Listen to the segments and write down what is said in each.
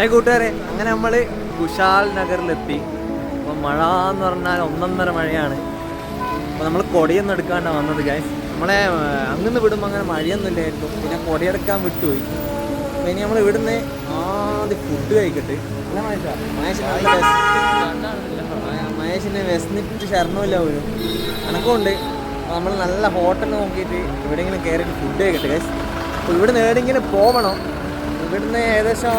കൂട്ടുകാരെ, അങ്ങനെ നമ്മൾ കുശാൽ നഗറിലെത്തി. അപ്പോൾ മഴ എന്ന് പറഞ്ഞാൽ ഒന്നൊന്നര മഴയാണ്. അപ്പോൾ നമ്മൾ കൊടിയൊന്നും എടുക്കാണ്ടാണ് വന്നത് ഗൈസ്. നമ്മളെ അങ്ങനെ വിടുമ്പോൾ അങ്ങനെ മഴയൊന്നും ഇല്ലായിരുന്നു. പിന്നെ കൊടിയെടുക്കാൻ വിട്ടുപോയി. അപ്പോൾ ഇനി നമ്മൾ ഇവിടുന്ന് ആദ്യം ഫുഡ് കഴിക്കട്ടെ. അല്ല മഹേഷിന് വിശന്നിട്ട് ശരണമില്ല പോലും കണക്കുണ്ട്. അപ്പോൾ നമ്മൾ നല്ല ഹോട്ടൽ നോക്കിയിട്ട് എവിടെയെങ്കിലും കയറിയിട്ട് ഫുഡ് കഴിക്കട്ടെ ഗൈസ്. അപ്പോൾ ഇവിടുന്ന് എവിടെയെങ്കിലും പോകണം. ഇവിടുന്ന് ഏകദേശം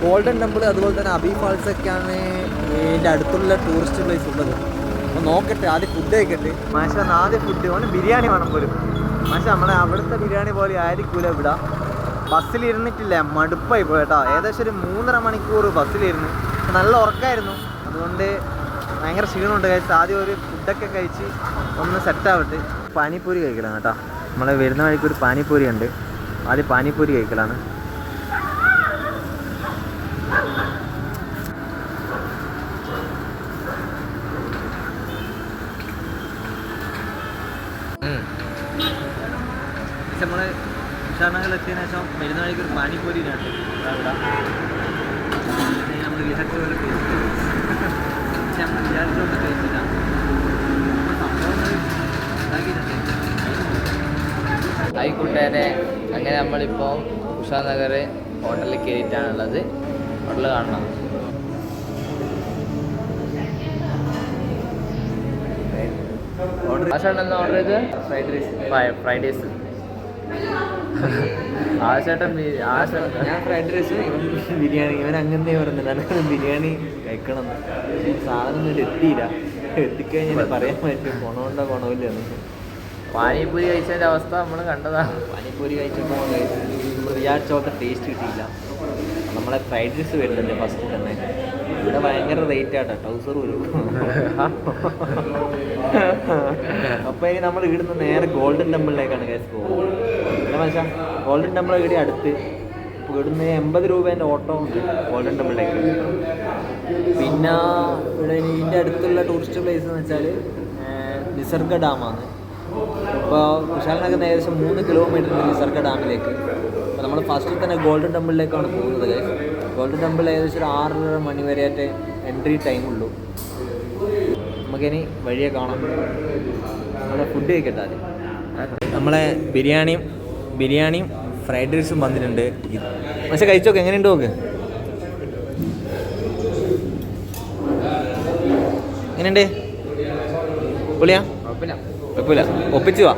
ഗോൾഡൻ ടെമ്പിൾ അതുപോലെ തന്നെ അബി ഫാൾസ് ഒക്കെയാണ് ഇതിൻ്റെ അടുത്തുള്ള ടൂറിസ്റ്റ് പ്ലേസ് ഉള്ളത്. അപ്പോൾ നോക്കട്ടെ, ആദ്യം ഫുഡ് കഴിക്കട്ടെ. മാഷ ആദ്യം ഫുഡ് ഓന് ബിരിയാണി വേണം പോലും. മാഷ നമ്മളെ അവിടുത്തെ ബിരിയാണി പോലെ ആയിരിക്കൂല ഇവിടെ. ബസ്സിലിരുന്നിട്ടില്ല, മടുപ്പായി പോയി കേട്ടോ. ഏകദേശം ഒരു 3.5 മണിക്കൂർ ബസ്സിലിരുന്ന്. നല്ല ഉറക്കമായിരുന്നു, അതുകൊണ്ട് ഭയങ്കര ക്ഷീണമുണ്ട് കഴിച്ച്. ആദ്യം ഒരു ഫുഡൊക്കെ കഴിച്ച് ഒന്ന് സെറ്റാവട്ടെ. പാനിപ്പൂരി കഴിക്കലാണ് കേട്ടോ. നമ്മൾ വരുന്ന വഴിക്ക് ഒരു പാനിപ്പൂരി ഉണ്ട്. ആദ്യം പാനിപ്പൂരി കഴിക്കലാണ്. നമ്മൾ ഉഷാനഗറിലെത്തിയതിനു ശേഷം വരുന്ന വഴിക്ക് ഒരു പാനിപ്പൂരി ഉണ്ട്. നമ്മൾ വിചാരിച്ച പോലെ ടേസ്റ്റ്, പക്ഷെ നമ്മൾ വിചാരിച്ച പോലെ ടേസ്റ്റില്ല. ആയിക്കൂട്ടേനെ അങ്ങനെ നമ്മളിപ്പോൾ ഉഷാനഗർ ഹോട്ടലിൽ കയറിയിട്ടാണുള്ളത്. ഹോട്ടൽ കാണണം. ഓർഡർ ചെയ്ത് ഫ്രൈഡ് റൈസ്. ഞാൻ ഫ്രൈഡ് റൈസ്, ബിരിയാണി. ഇവൻ അങ്ങനെ പറഞ്ഞില്ല ബിരിയാണി കഴിക്കണം. സാധനം ഒന്നും എത്തിയില്ല. എത്തിക്കഴിഞ്ഞാൽ പറയാൻ പറ്റും ഗുണമുണ്ടോ ഗുണമില്ലെന്ന്. പാനിപ്പൂരി കഴിച്ചതിൻ്റെ അവസ്ഥ നമ്മൾ കണ്ടതാണ്. പാനിപ്പൂരി കഴിച്ചപ്പോൾ നമ്മൾ വിചാരിച്ച പോലത്തെ ടേസ്റ്റ് കിട്ടിയില്ല. നമ്മളെ ഫ്രൈഡ് റൈസ് വരുന്നുണ്ട് ഫസ്റ്റ് തന്നെ. ഇവിടെ ഭയങ്കര റേറ്റ് ആട്ടോ, ട്രൗസർ വരും. അപ്പോൾ ഇനി നമ്മൾ ഇവിടുന്ന് നേരെ ഗോൾഡൻ ടെമ്പിളിലേക്കാണ് കേസ് പോകുന്നത്. പിന്നെ മനസ്സിലാ ഗോൾഡൻ ടെമ്പിൾ ഇവിടെ അടുത്ത്. ഇവിടുന്ന് 80 രൂപേൻ്റെ ഓട്ടോ ഉണ്ട് ഗോൾഡൻ ടെമ്പിളിലേക്ക്. പിന്നെ ഇവിടെ ഇതിൻ്റെ അടുത്തുള്ള ടൂറിസ്റ്റ് പ്ലേസ് എന്ന് വെച്ചാൽ നിസർഗ ഡാമാണ്. ഇപ്പോൾ കുശാൽ നഗറിൽ നിന്ന് ഏകദേശം 3 കിലോമീറ്റർ ഉണ്ട് നിസർഗ ഡാമിലേക്ക്. അപ്പോൾ നമ്മൾ ഫസ്റ്റിൽ തന്നെ ഗോൾഡൻ ടെമ്പിളിലേക്കാണ് പോകുന്നത്. ഗോൾഡൻ ടെമ്പിൾ ഏകദേശം ഒരു 6:30 മണി വരെയായിട്ട് എൻട്രി ടൈമുള്ളൂ. നമുക്കിനി വഴിയെ കാണാം. നമ്മളെ ഫുഡ് കഴിക്കട്ടെ ആദ്യം. നമ്മളെ ബിരിയാണിയും ഫ്രൈഡ് റൈസും വന്നിട്ടുണ്ട്. പക്ഷെ കഴിച്ചോക്കെ എങ്ങനെയുണ്ട് നോക്ക്. എങ്ങനെയുണ്ട്? പൊളിയാ? കുഴപ്പമില്ല, ഒപ്പിച്ചു വാ.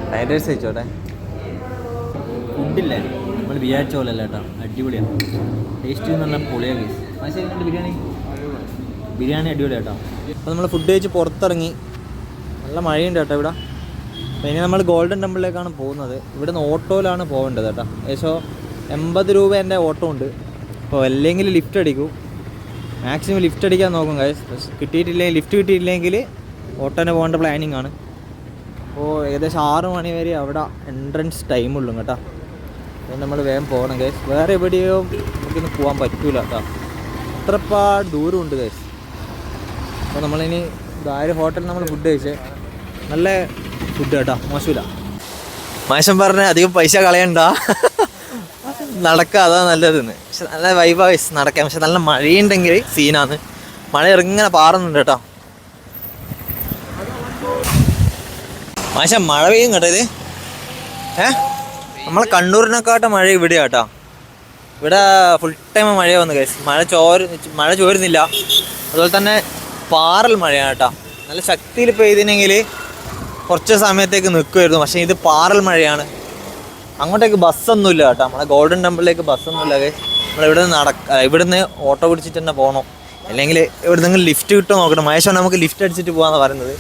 Fried rice കഴിച്ചോട്ടെ. ഫുഡില്ലേ നമ്മൾ വിചാരിച്ച പോലെ അല്ല കേട്ടോ, അടിപൊളിയാണ്. ടേസ്റ്റ് എന്ന് പറഞ്ഞാൽ പൊളിയാണ് കേസ്. പക്ഷേ ബിരിയാണി അടിപൊളിയാണ് കേട്ടോ. അപ്പോൾ നമ്മൾ ഫുഡ് കഴിച്ച് പുറത്തിറങ്ങി. നല്ല മഴയുണ്ട് കേട്ടോ ഇവിടെ. അപ്പോൾ ഇനി നമ്മൾ ഗോൾഡൻ ടെമ്പിളിലേക്കാണ് പോകുന്നത്. ഇവിടെ നിന്ന് ഓട്ടോയിലാണ് പോകേണ്ടത് കേട്ടോ. ഏകദേശം 80 രൂപ എൻ്റെ ഓട്ടോ ഉണ്ട്. അപ്പോൾ അല്ലെങ്കിൽ ലിഫ്റ്റ് അടിക്കും. മാക്സിമം ലിഫ്റ്റ് അടിക്കാൻ നോക്കും ഗൈസ്. ലിഫ്റ്റ് കിട്ടിയില്ലെങ്കിൽ ഓട്ടോനെ പോകേണ്ട പ്ലാനിങ് ആണ്. അപ്പോൾ ഏകദേശം 6 മണി വരെ അവിടെ എൻട്രൻസ് ടൈമുള്ളൂ കേട്ടോ. അപ്പോൾ നമ്മൾ വേഗം പോകണം ഗൈസ്. വേറെ എവിടെയോ നമുക്കിന്ന് പോകാൻ പറ്റൂല കേട്ടോ, അത്രപ്പാട് ദൂരമുണ്ട് ഗൈസ്. അപ്പോൾ നമ്മളിനി ഇതാരും ഹോട്ടലിൽ നമ്മൾ ഫുഡ് കഴിച്ചേ. നല്ല ഫുഡ് കേട്ടോ, മോശമില്ല. മാഷം പറഞ്ഞ അധികം പൈസ കളയണ്ട, നടക്കുക, അതാ നല്ലതെന്ന്. പക്ഷെ നല്ല വൈബാ ഗൈസ് നടക്കാം. പക്ഷെ നല്ല മഴയുണ്ടെങ്കിൽ സീനാണ്. മഴ ഇറങ്ങനെ പാറുന്നുണ്ട് കേട്ടോ. മാഷ മഴ പെയ്യും കേട്ടോ ഇത്. നമ്മളെ കണ്ണൂരിനെക്കാട്ടും മഴ ഇവിടെ കേട്ടോ. ഇവിടെ ഫുൾ ടൈം മഴ വന്നു ഗൈസ്. മഴ ചോരുന്നില്ല. അതുപോലെ തന്നെ പാറൽ മഴയാണ് കേട്ടോ. നല്ല ശക്തിയിൽ പെയ്തിനെങ്കിൽ കുറച്ച് സമയത്തേക്ക് നിൽക്കുമായിരുന്നു. പക്ഷേ ഇത് പാറൽ മഴയാണ്. അങ്ങോട്ടേക്ക് ബസ്സൊന്നുമില്ല കേട്ടോ. നമ്മളെ ഗോൾഡൻ ടെമ്പിളിലേക്ക് ബസ്സൊന്നുമില്ല ഗൈസ്. ഇവിടുന്ന് ഓട്ടോ പിടിച്ചിട്ട് തന്നെ പോകണം. അല്ലെങ്കിൽ എവിടുന്നെങ്കിലും ലിഫ്റ്റ് കിട്ടുമോ നോക്കണം. മഹേഷ് നമുക്ക് ലിഫ്റ്റ് അടിച്ചിട്ട് പോകാമെന്ന് പറയുന്നത്.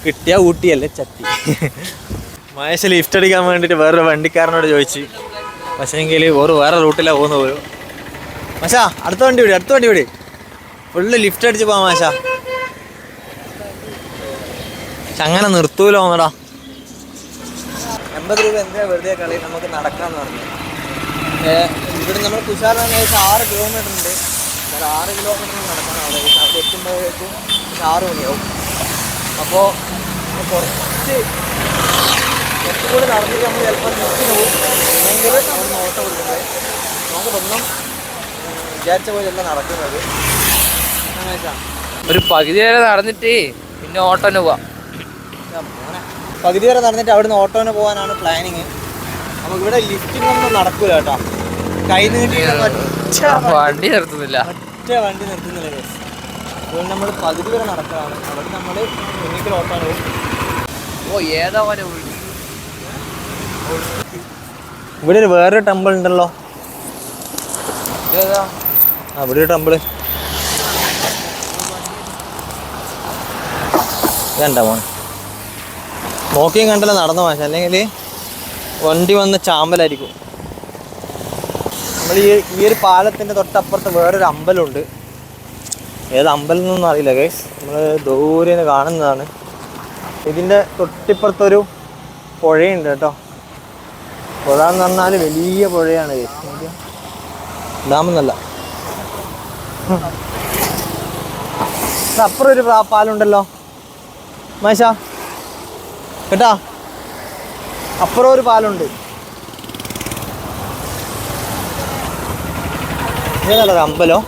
കിട്ടിയാൽ ഊട്ടിയല്ലേ ചട്ടി. മഹേഷ് ലിഫ്റ്റ് അടിക്കാൻ വേണ്ടിയിട്ട് വേറൊരു വണ്ടിക്കാരനോട് ചോദിച്ചു. പക്ഷേ എങ്കിൽ വേറെ റൂട്ടിലാണ് പോകുന്നത് പോലും. മാഷാ അടുത്ത വണ്ടി വിടി. ഫുള്ള് ലിഫ്റ്റ് അടിച്ച് പോകാം മാഷാ. പക്ഷെ അങ്ങനെ നിർത്തൂലോ ഒന്നടാ. 80 രൂപ എന്തിനാ വെറുതെ കളി, നമുക്ക് നടക്കാമെന്ന് പറഞ്ഞു. ഇവിടെ നമ്മൾ കുശാലാണ് ഏകദേശം 6 കിലോമീറ്റർ ഉണ്ട്. 6 കിലോമീറ്റർ നടക്കണം. അവിടെ എത്തുമ്പോഴേക്കും 6 മണിയാവും. അപ്പോൾ കുറച്ച് കുറച്ചും കൂടി നടന്നിട്ട് നമ്മൾ ചിലപ്പോൾ ലിഫ്റ്റിന് പോകും, അല്ലെങ്കിൽ അവിടുന്ന് ഓട്ടോ കൊടുക്കുന്നത്. നമുക്ക് ഒന്നും വിചാരിച്ച പോലെയല്ല നടക്കുന്നത്. ഒരു പകുതി വരെ നടന്നിട്ട് പിന്നെ ഓട്ടോന് പോവാം. പകുതി വരെ നടന്നിട്ട് അവിടുന്ന് ഓട്ടോന് പോകാനാണ് പ്ലാനിങ്. നമുക്കിവിടെ ലിഫ്റ്റിനൊന്നും നടക്കൂല കേട്ടോ. കൈ നീട്ടി വണ്ടി നിർത്തുന്നില്ല, ഒറ്റ വണ്ടി നിർത്തുന്നില്ല കേസ്. അതുകൊണ്ട് നമ്മൾ പകുതി വരെ നടക്കാനാണ്. അവിടെ നമ്മൾ മുന്നിൽ ഓട്ടോന് പോകും. ഓ ഏതാ ഇവിടെ ഒരു വേറൊരു ടെമ്പിൾ ഉണ്ടല്ലോ. ആ ഇവിടെ ഒരു ടെമ്പിള് ഇതണ്ട മോൻ. നോക്കിയും കണ്ടല്ലോ നടന്ന മാഷ, അല്ലെങ്കിൽ വണ്ടി വന്ന് ചാമ്പലായിരിക്കും. നമ്മൾ ഈ ഒരു പാലത്തിൻ്റെ തൊട്ടപ്പുറത്ത് വേറൊരു അമ്പലമുണ്ട്. ഏത് അമ്പലം എന്നൊന്നും അറിയില്ല ഗൈസ്, നമ്മൾ ദൂരെ നിന്ന് കാണുന്നതാണ്. ഇതിൻ്റെ തൊട്ടിപ്പുറത്തൊരു പുഴയുണ്ട് കേട്ടോ. പുഴ എന്ന് പറഞ്ഞാൽ വലിയ പുഴയാണ് ഗൈസ്. ഡാമെന്നല്ല, അപ്പുറം ഒരു പാലുണ്ടല്ലോ മാഷ കേട്ടാ. അപ്പുറം ഒരു പാലുണ്ട്. ഇങ്ങനെയല്ല അമ്പലോ.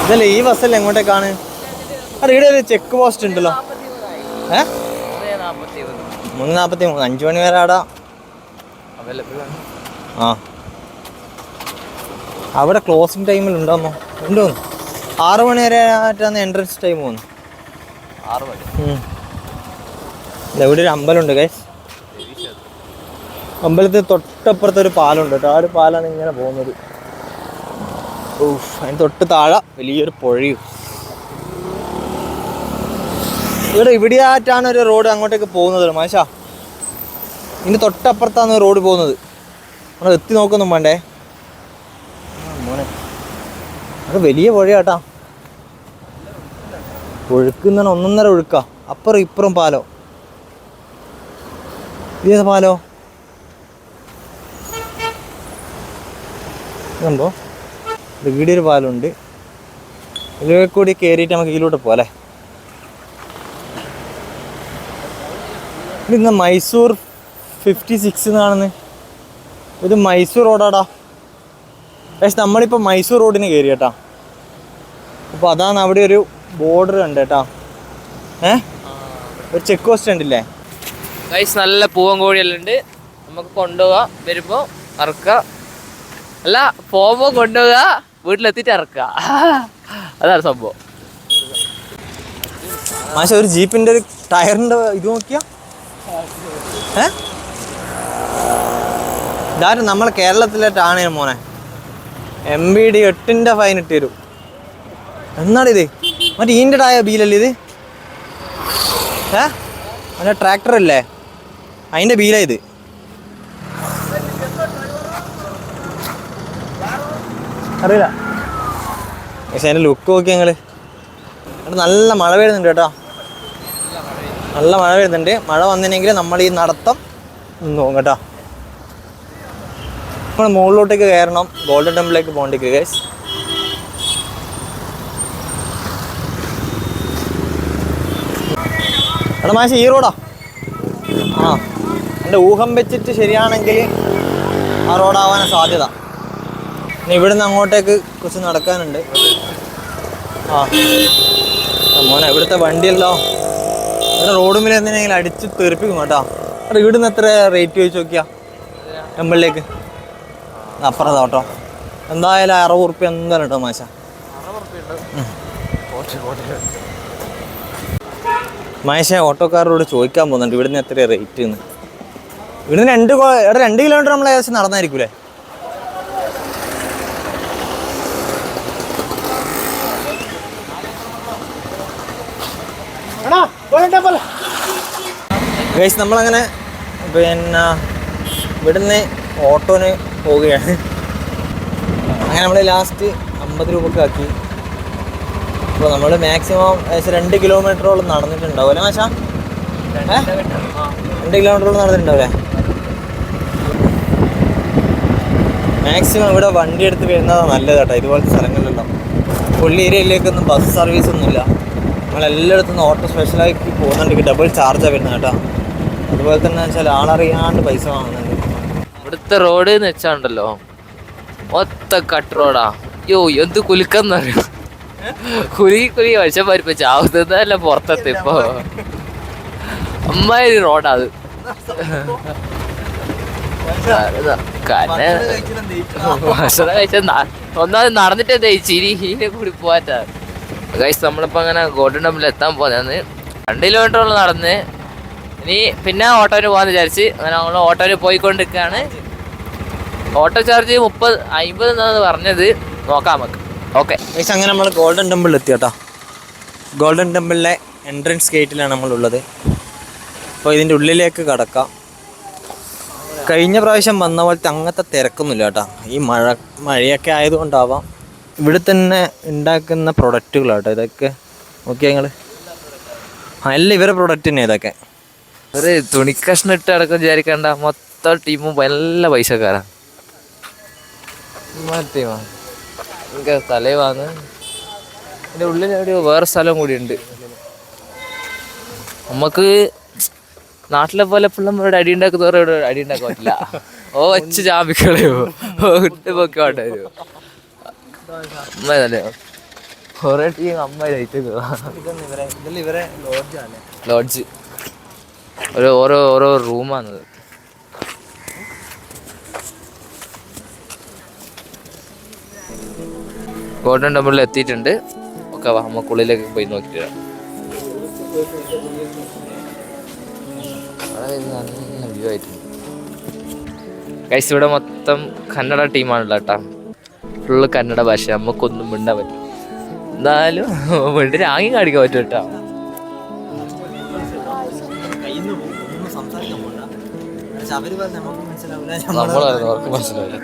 ഇതല്ലേ ഈ ബസ്സല്ലേ എങ്ങോട്ടേക്കാണ്? അത് ഇവിടെ ഒരു ചെക്ക് പോസ്റ്റ് ഉണ്ടല്ലോ. 3:43, 5 മണി വരെ ആടാ അവൈലബിൾ ആണ്. ആ അവിടെ ക്ലോസിങ് ടൈമിൽ ഉണ്ടോന്നോ? ഉണ്ടോന്ന് 6 മണി വരെ ആയിട്ടാണ് എൻട്രൻസ് ടൈം പോകുന്നു. 6 മണി. ഇവിടെ ഒരു അമ്പലമുണ്ട് ഗൈസ്. അമ്പലത്തിൽ തൊട്ടപ്പുറത്തൊരു പാലമുണ്ട് കേട്ടോ. ആ ഒരു പാലാണ് ഇങ്ങനെ പോകുന്നത്. അതിന് തൊട്ട് താഴെ വലിയൊരു പുഴയും. ഇവിടെയായിട്ടാണ് ഒരു റോഡ് അങ്ങോട്ടേക്ക് പോകുന്നത് മാഷ. ഇതിന് തൊട്ടപ്പുറത്താണ് റോഡ് പോകുന്നത്. നമ്മൾ എത്തി നോക്കൊന്നും വേണ്ടേ മോനെ. അത് വലിയ പുഴയാട്ടാ. ഒഴുക്കുന്ന 1.5 ഒഴുക്കാ. അപ്പുറം ഇപ്പുറം പാലോ. ഇതേതാ പാലോ? ഇതുണ്ടോ? ഇവിടെ ഒരു പാലമുണ്ട്. ഇതിലൂടെ കൂടി കയറിയിട്ട് നമുക്ക് ഇതിലൂടെ പോകാം. ഇന്ന് മൈസൂർ 56 എന്നാണെന്ന്. ഇത് മൈസൂർ റോഡാടാ. പക്ഷെ നമ്മളിപ്പോൾ മൈസൂർ റോഡിന് കയറി കേട്ടാ. അപ്പോൾ അതാണ് അവിടെ ഒരു ബോർഡർ ഉണ്ട് കേട്ടാ. ഒരു ചെക്ക് പോസ്റ്റ് ഉണ്ടല്ലേ ഗൈസ്. നല്ല പൂവൻ കോഴിയെല്ലാം ഉണ്ട്. നമുക്ക് കൊണ്ടുപോകാം. വരുമ്പോൾ ഇറക്കുക, അല്ല പോകുമ്പോൾ കൊണ്ടുപോകുക, വീട്ടിലെത്തിയിട്ട് ഇറക്കുക. അതാണ് സംഭവം. മാഷ ഒരു ജീപ്പിൻ്റെ ഒരു ടയറിൻ്റെ ഇത് നോക്കിയാ. ഇതാരും നമ്മളെ കേരളത്തിലായിട്ടാണ് മോനെ. MVD 8ന്റെ ഫൈൻ ഇട്ട് തരും. എന്നാണിത്? മറ്റേ ഈൻ്റെ ആയ ബീലല്ലേ ഇത്? മറ്റേ ട്രാക്ടർ അല്ലേ, അതിൻ്റെ ബീലാ ഇത്. അറിയില്ല പക്ഷെ അതിൻ്റെ ലുക്ക് നോക്കി ഞങ്ങൾ. നല്ല മഴ വരുന്നുണ്ട് കേട്ടോ. നല്ല മഴ വരുന്നുണ്ട്. മഴ വന്നില്ലെങ്കിൽ നമ്മൾ ഈ നടത്തം നോക്കും കേട്ടോ. നമ്മൾ മുകളിലോട്ടേക്ക് കയറണം. ഗോൾഡൻ ടെമ്പിളിലേക്ക് പോകേണ്ടി ഗൈസ്. എടാ മാഷ ഈ റോഡാ. ആ എൻ്റെ ഊഹം വെച്ചിട്ട് ശരിയാണെങ്കിൽ ആ റോഡാവാനാണ് സാധ്യത. ഇനി ഇവിടുന്ന് അങ്ങോട്ടേക്ക് കുറച്ച് നടക്കാനുണ്ട്. ആ മോനെ ഇവിടുത്തെ വണ്ടിയല്ലോ ഇവിടെ റോഡുമിൽ എന്തിനെങ്കിലും അടിച്ച് തെറിപ്പിക്കും കേട്ടോ. അവിടെ ഇവിടുന്ന് എത്ര റേറ്റ് ചോദിച്ചു നോക്കിയാ ടെമ്പിളിലേക്ക്? അപ്പുറത്താ കേട്ടോ. എന്തായാലും 60 ഉറുപ്പ്യ എന്തായാലും കേട്ടോ മാഷ. മാഷ ഓട്ടോക്കാരോട് ചോദിക്കാൻ പോകുന്നുണ്ട് ഇവിടുന്ന് എത്ര റേറ്റ് എന്ന്. ഇവിടുന്ന് 2 കിലോമീറ്റർ നമ്മൾ ഏകദേശം നടന്നായിരിക്കൂലേ? ഗൈസ് നമ്മളങ്ങനെ പിന്നെ ഇവിടുന്ന് ഓട്ടോന് പോവുകയാണ്. അങ്ങനെ നമ്മൾ ലാസ്റ്റ് 50 രൂപക്ക് ആക്കി. അപ്പോൾ നമ്മൾ മാക്സിമം ഏകദേശം 2 കിലോമീറ്ററോളം നടന്നിട്ടുണ്ടാവും അല്ലേ മാഷ? 2 കിലോമീറ്ററോളം നടന്നിട്ടുണ്ടാവില്ലേ? മാക്സിമം ഇവിടെ വണ്ടി എടുത്ത് വരുന്നതാണ് നല്ലത് കേട്ടോ. ഇതുപോലത്തെ സ്ഥലങ്ങളിലെല്ലാം പുള്ളി ഏരിയയിലേക്കൊന്നും ബസ് സർവീസ് ഒന്നുമില്ല. നമ്മളെല്ലായിടത്തും നിന്ന് ഓട്ടോ സ്പെഷ്യലാക്കി പോകുന്നുണ്ട്. ഡബിൾ ചാർജാണ് വരുന്നത് കേട്ടോ. അതുപോലെ തന്നെ വെച്ചാൽ ആളറിയാണ്ട് പൈസ വാങ്ങുന്നുണ്ട്. ഇവിടുത്തെ റോഡ് എന്ന് വെച്ചാണ്ടല്ലോ ഒത്ത കട്ട് റോഡാ. യോ എന്ത് കുലുക്കെന്ന് അറിയാം. കുലുക്കി മനുഷ്യൻ പരിപ്പ് ചാവുന്നതല്ല പുറത്തെത്തി. ഇപ്പൊ അമ്മാതിരി റോഡാ അത്. ഭക്ഷണം കഴിച്ച ഒന്നാമത് നടന്നിട്ട് എന്താ ചിരി ഹീനെ കൂടി പോവാറ്റാ. ഗൈസ് നമ്മളിപ്പോൾ അങ്ങനെ ഗോൾഡൻ ടെമ്പിൾ എത്താൻ പോകുന്നത് 2 കിലോമീറ്ററോളം നടന്ന് ഇനി പിന്നെ ഓട്ടോന് പോകാന്ന് വിചാരിച്ച് അങ്ങനെ നമ്മൾ ഓട്ടോന് പോയിക്കൊണ്ടിരിക്കുകയാണ്. ഓട്ടോ ചാർജ് 50 എന്നാണ് പറഞ്ഞത്. നോക്കാം നമുക്ക്. ഓക്കെ ഗൈസ് അങ്ങനെ നമ്മൾ ഗോൾഡൻ ടെമ്പിളിൽ എത്തി കേട്ടോ. ഗോൾഡൻ ടെമ്പിളിലെ എൻട്രൻസ് ഗേറ്റിലാണ് നമ്മളുള്ളത്. അപ്പോൾ ഇതിൻ്റെ ഉള്ളിലേക്ക് കടക്കാം. കഴിഞ്ഞ പ്രാവശ്യം വന്ന പോലത്തെ അങ്ങനത്തെ തിരക്കൊന്നുമില്ല കേട്ടോ. ഈ മഴയൊക്കെ ആയതുകൊണ്ടാവാം. ഇവിടെ തന്നെ ഉണ്ടാക്കുന്ന പ്രൊഡക്റ്റുകളാട്ടോ ഇതൊക്കെ. നോക്കിയാൽ നിങ്ങൾ എല്ലാം ഇവരെ പ്രൊഡക്റ്റ് തന്നെ ഇതൊക്കെ. ഒരു തുണിക്കഷ്ണം ഇട്ട് അടക്കം വിചാരിക്കണ്ട. മൊത്തം ടീമും നല്ല പൈസക്കാരാണ്. ടീമാ എനിക്ക് തലവാന്ന്. ഇതിൻ്റെ ഉള്ളിൽ എവിടെയോ വേറെ സ്ഥലം കൂടി ഉണ്ട്. നമുക്ക് നാട്ടിലെ പോലെ പിള്ളേരുടെ അടി ഉണ്ടാക്കുന്നവരെ ഇവിടെ അടി ഉണ്ടാക്കാൻ പറ്റില്ല. ഓ വെച്ച് ചാമ്പിക്കളയോ ഇട്ട് പൊക്കി വേണ്ടി വരുമോ. അമ്മ തന്നെ കുറേ ടീം അമ്മ ലോഡ്ജ് ഓരോ റൂമാണത്. ഗോൾഡൻ ടെമ്പിളിൽ എത്തിയിട്ടുണ്ട്. ഒക്കെ നമുക്കുള്ളിലേക്ക് പോയി നോക്കിയിട്ട് വരാം. നല്ല വ്യൂ ആയിട്ടുണ്ട് ഗൈസ്. ഇവിടെ മൊത്തം കന്നഡ ടീമാണല്ലോ കേട്ടോ. ഫുള്ള് കന്നഡ ഭാഷ. നമുക്കൊന്നും മിണ്ടാൻ പറ്റും. എന്നാലും മിണ്ടി രാങ്ങി കാണിക്കാൻ പറ്റും കേട്ടോ. നമ്മളായിരുന്നു അവർക്ക് മനസ്സിലാവില്ല.